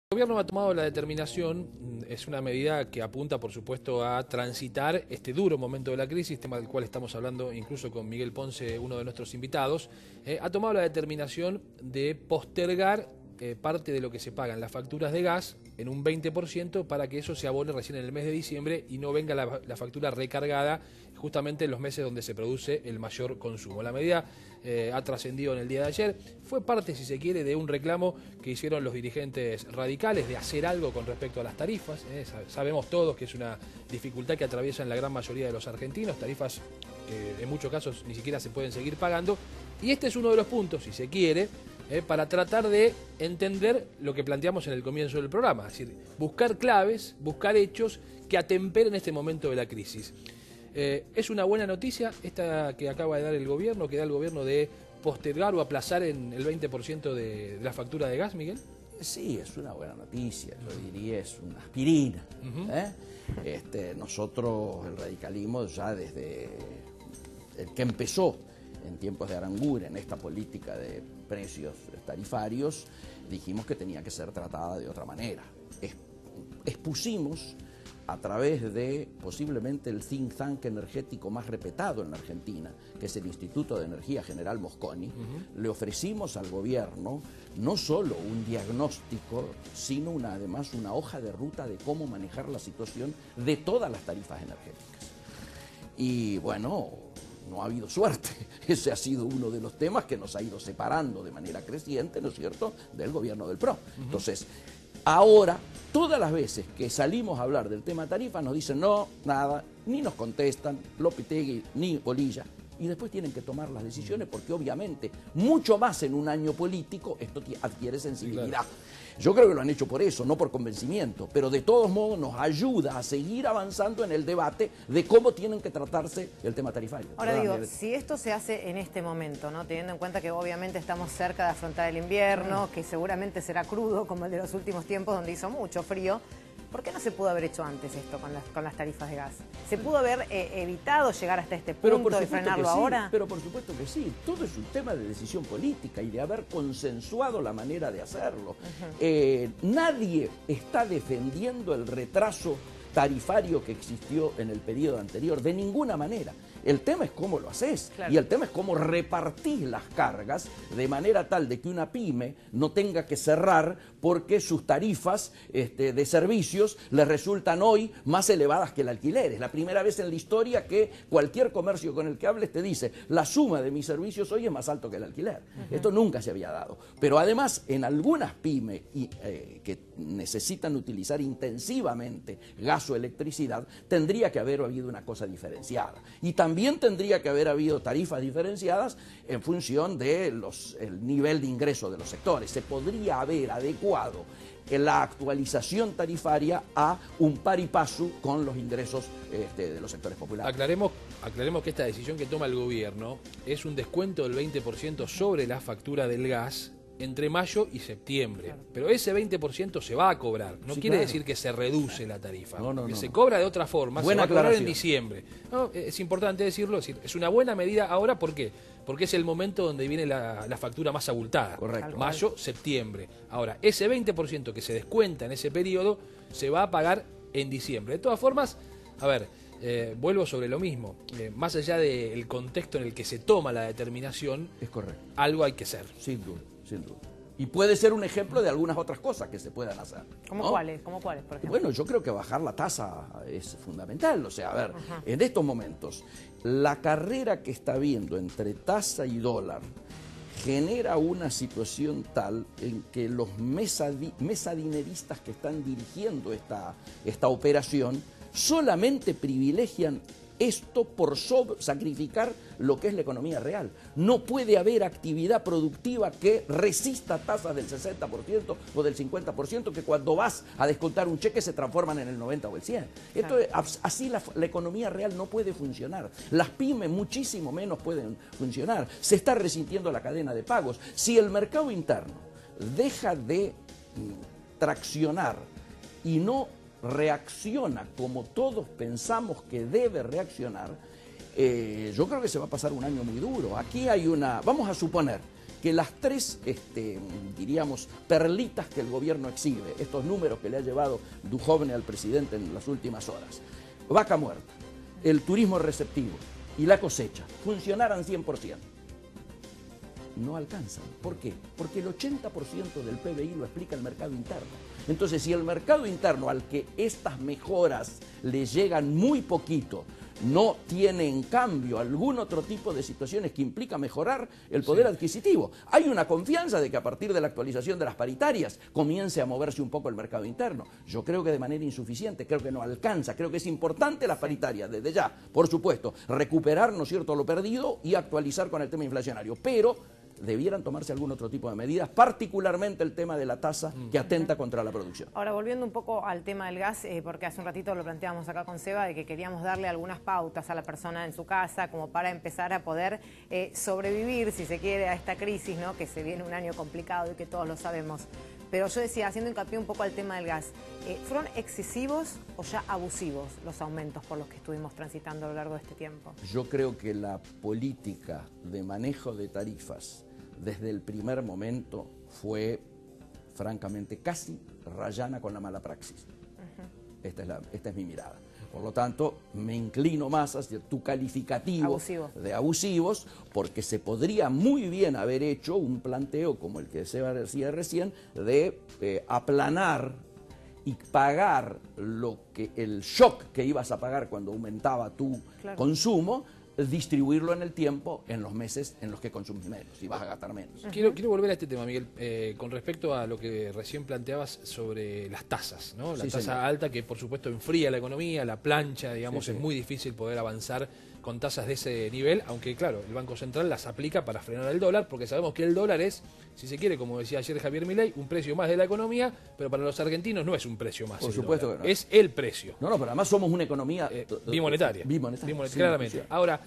El gobierno ha tomado la determinación, es una medida que apunta por supuesto a transitar este duro momento de la crisis, tema del cual estamos hablando incluso con Miguel Ponce, uno de nuestros invitados, ha tomado la determinación de postergar parte de lo que se pagan las facturas de gas en un 20% para que eso se abone recién en el mes de diciembre y no venga la factura recargada justamente en los meses donde se produce el mayor consumo. La medida ha trascendido en el día de ayer, fue parte, si se quiere, de un reclamo que hicieron los dirigentes radicales de hacer algo con respecto a las tarifas. Sabemos todos que es una dificultad que atraviesan la gran mayoría de los argentinos, tarifas que en muchos casos ni siquiera se pueden seguir pagando, y este es uno de los puntos, si se quiere, para tratar de entender lo que planteamos en el comienzo del programa, es decir, buscar claves, buscar hechos que atemperen este momento de la crisis. ¿Es una buena noticia esta que acaba de dar el gobierno, que da el gobierno de postergar o aplazar en el 20% de la factura de gas, Miguel? Sí, es una buena noticia, yo diría es una aspirina. Nosotros, el radicalismo, ya desde el que empezó en tiempos de Aranguren en esta política de precios tarifarios, dijimos que tenía que ser tratada de otra manera. Expusimos a través de posiblemente el think tank energético más respetado en la Argentina, que es el Instituto de Energía General Mosconi, le ofrecimos al gobierno no solo un diagnóstico, sino además una hoja de ruta de cómo manejar la situación de todas las tarifas energéticas. Y bueno, no ha habido suerte. Ese ha sido uno de los temas que nos ha ido separando de manera creciente, ¿no es cierto?, del gobierno del PRO. Entonces, ahora, todas las veces que salimos a hablar del tema tarifa, nos dicen no, nada, ni nos contestan Lopetegui ni Polilla. Y después tienen que tomar las decisiones porque obviamente, mucho más en un año político, esto adquiere sensibilidad. Claro. Yo creo que lo han hecho por eso, no por convencimiento, pero de todos modos nos ayuda a seguir avanzando en el debate de cómo tienen que tratarse el tema tarifario. Ahora digo, si esto se hace en este momento, ¿no?, teniendo en cuenta que obviamente estamos cerca de afrontar el invierno, que seguramente será crudo como el de los últimos tiempos donde hizo mucho frío, ¿por qué no se pudo haber hecho antes esto con las tarifas de gas? ¿Se pudo haber evitado llegar hasta este punto y frenarlo ahora? Pero por supuesto que sí. Todo es un tema de decisión política y de haber consensuado la manera de hacerlo. Nadie está defendiendo el retraso tarifario que existió en el periodo anterior, de ninguna manera. El tema es cómo lo haces, claro. Y el tema es cómo repartís las cargas de manera tal de que una pyme no tenga que cerrar porque sus tarifas de servicios les resultan hoy más elevadas que el alquiler. Es la primera vez en la historia que cualquier comercio con el que hables te dice la suma de mis servicios hoy es más alto que el alquiler. Esto nunca se había dado. Pero además en algunas pymes que necesitan utilizar intensivamente gas o electricidad, tendría que haber habido una cosa diferenciada. Y también tendría que haber habido tarifas diferenciadas en función del nivel de ingreso de los sectores. Se podría haber adecuado la actualización tarifaria a un par y paso con los ingresos de los sectores populares. Aclaremos que esta decisión que toma el gobierno es un descuento del 20% sobre la factura del gas entre mayo y septiembre. Claro. Pero ese 20% se va a cobrar. No quiere decir que se reduce la tarifa. No. Se cobra de otra forma. Buena se va a cobrar en diciembre. No, es importante decirlo. Es una buena medida ahora. ¿Por qué? Porque es el momento donde viene la factura más abultada. Correcto. Mayo, septiembre. Ahora, ese 20% que se descuenta en ese periodo se va a pagar en diciembre. De todas formas, a ver, vuelvo sobre lo mismo. Más allá del contexto en el que se toma la determinación, es correcto. Algo hay que hacer. Sin duda. Sin duda. Y puede ser un ejemplo de algunas otras cosas que se puedan hacer. ¿Cómo cuáles? ¿Cómo cuáles, por ejemplo? Bueno, yo creo que bajar la tasa es fundamental. O sea, a ver, en estos momentos, la carrera que está habiendo entre tasa y dólar genera una situación tal en que los mesadineristas que están dirigiendo esta operación solamente privilegian esto por sacrificar lo que es la economía real. No puede haber actividad productiva que resista tasas del 60% o del 50% que cuando vas a descontar un cheque se transforman en el 90 o el 100. Claro. Así la economía real no puede funcionar. Las pymes muchísimo menos pueden funcionar. Se está resintiendo la cadena de pagos. Si el mercado interno deja de traccionar y no reacciona como todos pensamos que debe reaccionar, yo creo que se va a pasar un año muy duro. Aquí hay vamos a suponer que las tres, diríamos, perlitas que el gobierno exhibe, estos números que le ha llevado Duhovne al presidente en las últimas horas, vaca muerta, el turismo receptivo y la cosecha, funcionaran 100%. No alcanzan. ¿Por qué? Porque el 80% del PBI lo explica el mercado interno. Entonces, si el mercado interno, al que estas mejoras le llegan muy poquito, no tiene en cambio algún otro tipo de situaciones que implica mejorar el poder adquisitivo, hay una confianza de que a partir de la actualización de las paritarias comience a moverse un poco el mercado interno. Yo creo que de manera insuficiente, creo que no alcanza, creo que es importante las paritarias desde ya, por supuesto, recuperar, ¿no es cierto?, lo perdido y actualizar con el tema inflacionario, pero debieran tomarse algún otro tipo de medidas, particularmente el tema de la tasa que atenta contra la producción. Ahora, volviendo un poco al tema del gas, porque hace un ratito lo planteábamos acá con Seba, de que queríamos darle algunas pautas a la persona en su casa como para empezar a poder sobrevivir, si se quiere, a esta crisis, ¿no?, que se viene un año complicado y que todos lo sabemos. Pero yo decía, haciendo hincapié un poco al tema del gas, ¿fueron excesivos o ya abusivos los aumentos por los que estuvimos transitando a lo largo de este tiempo? Yo creo que la política de manejo de tarifas desde el primer momento fue, francamente, casi rayana con la mala praxis. Esta es mi mirada. Por lo tanto, me inclino más hacia tu calificativo de abusivos, porque se podría muy bien haber hecho un planteo, como el que Seba decía recién, de aplanar y pagar el shock que ibas a pagar cuando aumentaba tu consumo, distribuirlo en el tiempo, en los meses en los que consumes menos y vas a gastar menos. Quiero volver a este tema, Miguel, con respecto a lo que recién planteabas sobre las tasas, ¿no? La tasa alta que por supuesto enfría la economía, la plancha, digamos, es muy difícil poder avanzar con tasas de ese nivel, aunque claro, el Banco Central las aplica para frenar el dólar, porque sabemos que el dólar es, si se quiere, como decía ayer Javier Milei, un precio más de la economía, pero para los argentinos no es un precio más. Por supuesto que no. Es el precio. No, pero además somos una economía bimonetaria. Bimonetaria, claramente. Ahora,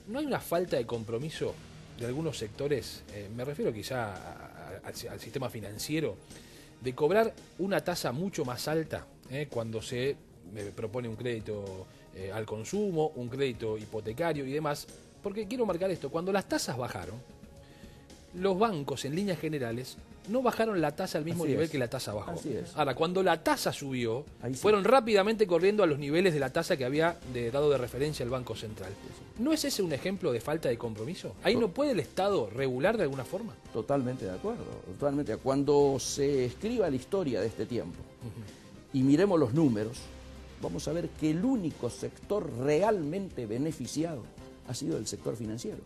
¿no hay una falta de compromiso de algunos sectores, me refiero quizá al sistema financiero, de cobrar una tasa mucho más alta cuando se propone un crédito al consumo, un crédito hipotecario y demás? Porque quiero marcar esto, cuando las tasas bajaron, los bancos en líneas generales no bajaron la tasa al mismo nivel que la tasa bajó. Ahora, cuando la tasa subió, fueron rápidamente corriendo a los niveles de la tasa que había dado de referencia el Banco Central. ¿No es ese un ejemplo de falta de compromiso? ¿Ahí no puede el Estado regular de alguna forma? Totalmente de acuerdo. Totalmente. Cuando se escriba la historia de este tiempo y miremos los números, vamos a ver que el único sector realmente beneficiado ha sido el sector financiero.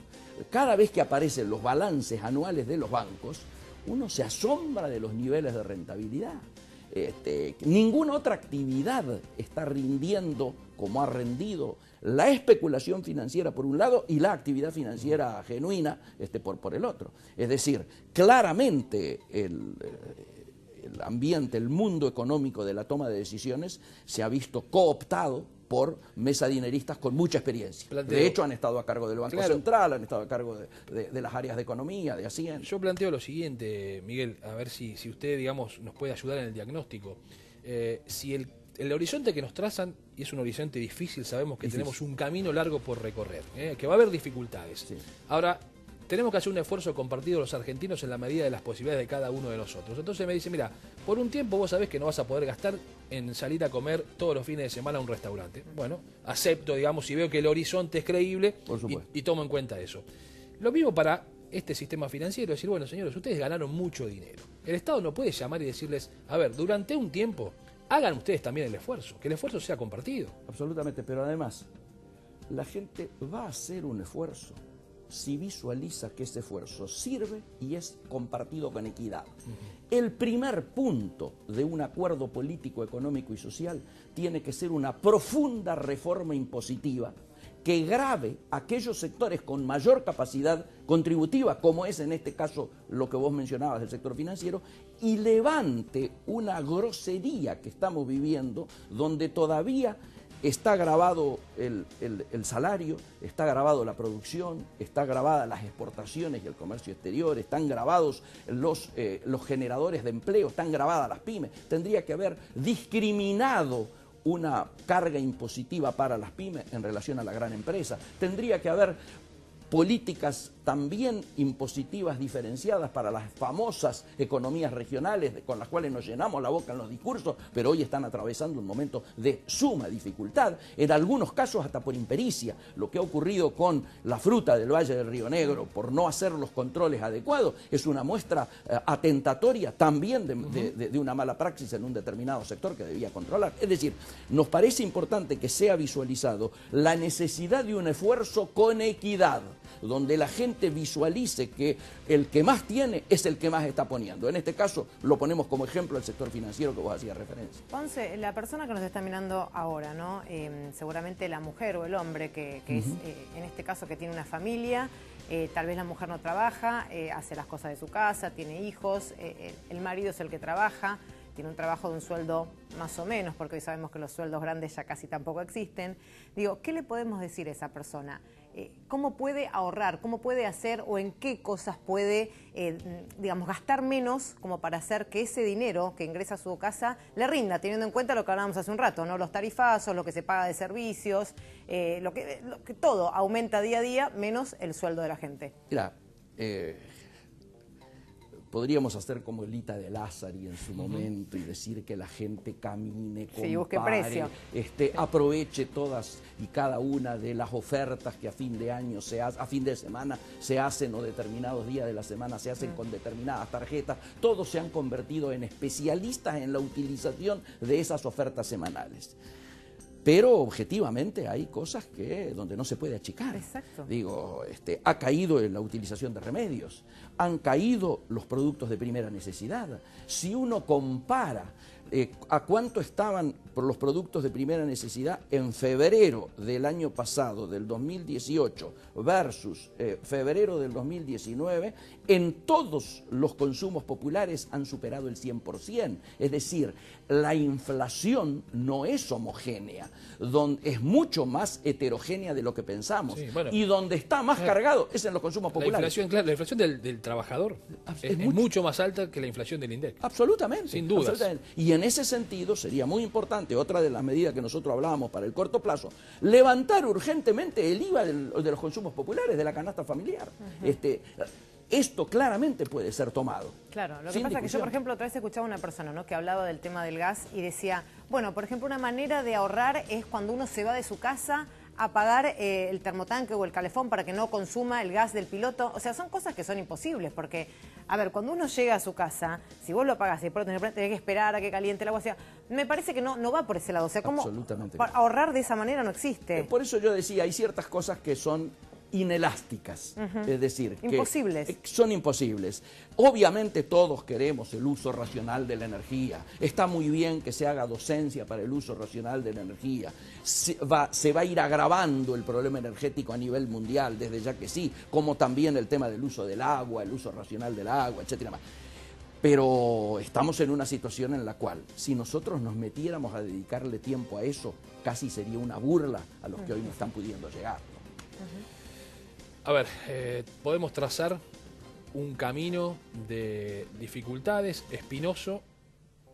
Cada vez que aparecen los balances anuales de los bancos, uno se asombra de los niveles de rentabilidad. Ninguna otra actividad está rindiendo como ha rendido la especulación financiera por un lado y la actividad financiera genuina por el otro. Es decir, claramente el ambiente, el mundo económico de la toma de decisiones se ha visto cooptado por mesadineristas con mucha experiencia. De hecho, han estado a cargo del Banco Central, han estado a cargo de las áreas de economía, de Hacienda. Yo planteo lo siguiente, Miguel, a ver si usted, digamos, nos puede ayudar en el diagnóstico. Si el horizonte que nos trazan, y es un horizonte difícil, sabemos que tenemos un camino largo por recorrer, que va a haber dificultades. Ahora, tenemos que hacer un esfuerzo compartido los argentinos en la medida de las posibilidades de cada uno de nosotros. Entonces me dice, mira, por un tiempo vos sabés que no vas a poder gastar en salir a comer todos los fines de semana a un restaurante. Bueno, acepto, digamos, si veo que el horizonte es creíble y tomo en cuenta eso. Lo mismo para este sistema financiero, decir, bueno, señores, ustedes ganaron mucho dinero. El Estado no puede llamar y decirles, a ver, durante un tiempo, hagan ustedes también el esfuerzo, que el esfuerzo sea compartido. Absolutamente, pero además, la gente va a hacer un esfuerzo si visualiza que ese esfuerzo sirve y es compartido con equidad. El primer punto de un acuerdo político, económico y social tiene que ser una profunda reforma impositiva que grave a aquellos sectores con mayor capacidad contributiva, como es en este caso lo que vos mencionabas del sector financiero, y levante una grosería que estamos viviendo, donde todavía está grabado el salario, está grabado la producción, está grabada las exportaciones y el comercio exterior, están grabados los generadores de empleo, están grabadas las pymes. Tendría que haber discriminado una carga impositiva para las pymes en relación a la gran empresa. Tendría que haber políticas también impositivas diferenciadas para las famosas economías regionales con las cuales nos llenamos la boca en los discursos, pero hoy están atravesando un momento de suma dificultad, en algunos casos hasta por impericia. Lo que ha ocurrido con la fruta del Valle del Río Negro por no hacer los controles adecuados es una muestra atentatoria también de una mala praxis en un determinado sector que debía controlar. Es decir, nos parece importante que sea visualizado la necesidad de un esfuerzo con equidad, donde la gente visualice que el que más tiene es el que más está poniendo. En este caso lo ponemos como ejemplo el sector financiero que vos hacías referencia. Ponce, la persona que nos está mirando ahora, ¿no? Seguramente la mujer o el hombre que es, en este caso, que tiene una familia, tal vez la mujer no trabaja, hace las cosas de su casa, tiene hijos, el marido es el que trabaja, tiene un trabajo de un sueldo más o menos, porque hoy sabemos que los sueldos grandes ya casi tampoco existen. Digo, ¿qué le podemos decir a esa persona? ¿Cómo puede ahorrar? ¿Cómo puede hacer o en qué cosas puede, digamos, gastar menos como para hacer que ese dinero que ingresa a su casa le rinda, teniendo en cuenta lo que hablábamos hace un rato, ¿no? Los tarifazos, lo que se paga de servicios, lo que todo aumenta día a día, menos el sueldo de la gente. Mira, podríamos hacer como Elita de Lázari en su momento y decir que la gente camine, compare, busque precio. Aproveche todas y cada una de las ofertas que a fin de año a fin de semana se hacen o determinados días de la semana se hacen con determinadas tarjetas. Todos se han convertido en especialistas en la utilización de esas ofertas semanales. Pero objetivamente hay cosas donde no se puede achicar. Exacto. Digo, ha caído en la utilización de remedios, han caído los productos de primera necesidad. Si uno compara a cuánto estaban por los productos de primera necesidad en febrero del año pasado, del 2018, versus febrero del 2019, en todos los consumos populares han superado el 100%. Es decir, la inflación no es homogénea, es mucho más heterogénea de lo que pensamos. Sí, bueno, y donde está más cargado es en los consumos populares. La inflación del trabajador es mucho más alta que la inflación del INDEC. Absolutamente. Sin dudas. Absolutamente. Y en ese sentido sería muy importante, otra de las medidas que nosotros hablábamos para el corto plazo, levantar urgentemente el IVA de los consumos populares, de la canasta familiar. Esto claramente puede ser tomado. Claro, lo que pasa es que yo, por ejemplo, otra vez escuchaba a una persona, ¿no?, que hablaba del tema del gas y decía, bueno, por ejemplo, una manera de ahorrar es cuando uno se va de su casa a apagar el termotanque o el calefón para que no consuma el gas del piloto. O sea, son cosas que son imposibles porque, a ver, cuando uno llega a su casa, si vos lo apagás y después tenés que esperar a que caliente el agua, o sea, me parece que no va por ese lado. O sea, ¿cómo ahorrar de esa manera no existe? Por eso yo decía, hay ciertas cosas que son inelásticas, es decir, imposibles. Son imposibles. Obviamente todos queremos el uso racional de la energía, está muy bien que se haga docencia para el uso racional de la energía, se va a ir agravando el problema energético a nivel mundial, desde ya que sí, como también el tema del uso del agua, el uso racional del agua, etcétera. Pero estamos en una situación en la cual, si nosotros nos metiéramos a dedicarle tiempo a eso, casi sería una burla a los que hoy no están pudiendo llegar, ¿no? A ver, podemos trazar un camino de dificultades, espinoso,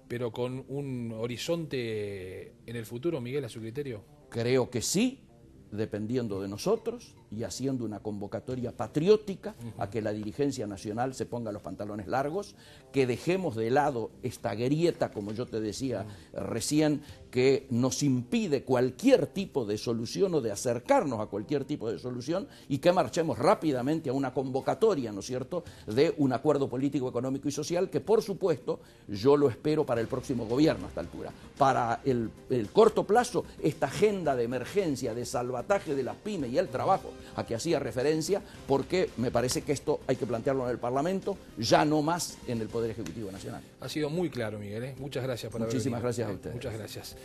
pero con un horizonte en el futuro, Miguel, a su criterio. Creo que sí, dependiendo de nosotros y haciendo una convocatoria patriótica a que la dirigencia nacional se ponga los pantalones largos, que dejemos de lado esta grieta, como yo te decía recién, que nos impide cualquier tipo de solución o de acercarnos a cualquier tipo de solución y que marchemos rápidamente a una convocatoria, ¿no es cierto?, de un acuerdo político, económico y social que, por supuesto, yo lo espero para el próximo gobierno a esta altura. Para el corto plazo, esta agenda de emergencia, de salvataje de las pymes y el trabajo a que hacía referencia, porque me parece que esto hay que plantearlo en el Parlamento, ya no más en el Poder Ejecutivo Nacional. Ha sido muy claro, Miguel, ¿eh? Muchas gracias por haber venido. Muchísimas gracias a ustedes. Muchas gracias.